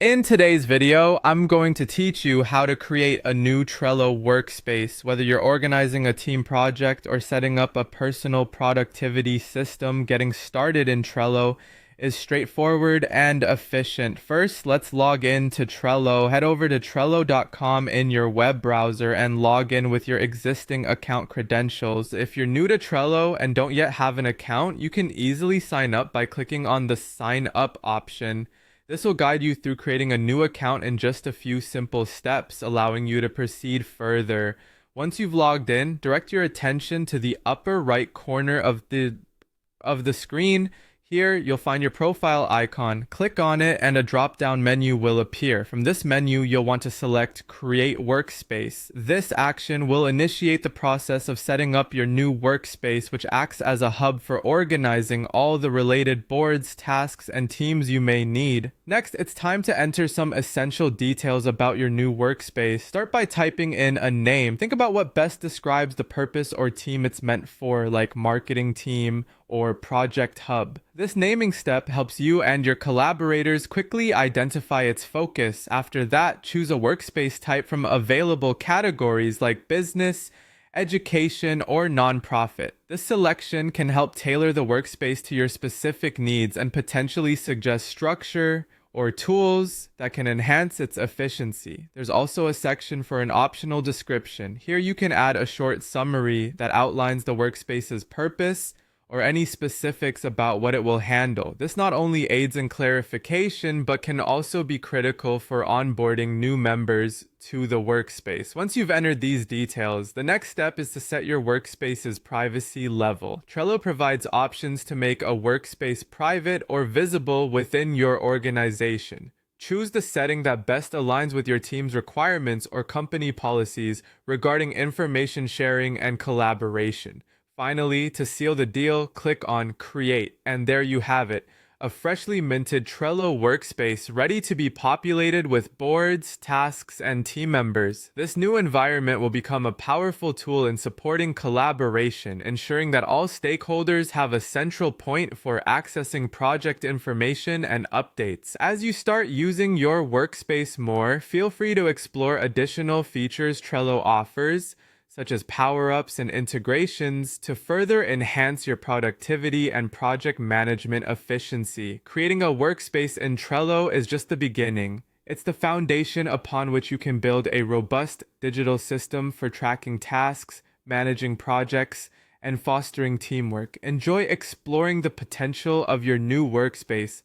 In today's video, I'm going to teach you how to create a new Trello workspace. Whether you're organizing a team project or setting up a personal productivity system, getting started in Trello is straightforward and efficient. First, let's log in to Trello. Head over to Trello.com in your web browser and log in with your existing account credentials. If you're new to Trello and don't yet have an account, you can easily sign up by clicking on the Sign Up option. This will guide you through creating a new account in just a few simple steps, allowing you to proceed further. Once you've logged in, direct your attention to the upper right corner of the screen. Here, you'll find your profile icon. Click on it and a drop-down menu will appear. From this menu, you'll want to select Create Workspace. This action will initiate the process of setting up your new workspace, which acts as a hub for organizing all the related boards, tasks, and teams you may need. Next, it's time to enter some essential details about your new workspace. Start by typing in a name. Think about what best describes the purpose or team it's meant for, like marketing team or project hub. This naming step helps you and your collaborators quickly identify its focus. After that, choose a workspace type from available categories like business, education, or nonprofit. This selection can help tailor the workspace to your specific needs and potentially suggest structure or tools that can enhance its efficiency. There's also a section for an optional description. Here you can add a short summary that outlines the workspace's purpose or any specifics about what it will handle. This not only aids in clarification, but can also be critical for onboarding new members to the workspace. Once you've entered these details, the next step is to set your workspace's privacy level. Trello provides options to make a workspace private or visible within your organization. Choose the setting that best aligns with your team's requirements or company policies regarding information sharing and collaboration. Finally, to seal the deal, click on Create, and there you have it, a freshly minted Trello workspace ready to be populated with boards, tasks, and team members. This new environment will become a powerful tool in supporting collaboration, ensuring that all stakeholders have a central point for accessing project information and updates. As you start using your workspace more, feel free to explore additional features Trello offers, such as power-ups and integrations, to further enhance your productivity and project management efficiency. Creating a workspace in Trello is just the beginning. It's the foundation upon which you can build a robust digital system for tracking tasks, managing projects, and fostering teamwork. Enjoy exploring the potential of your new workspace.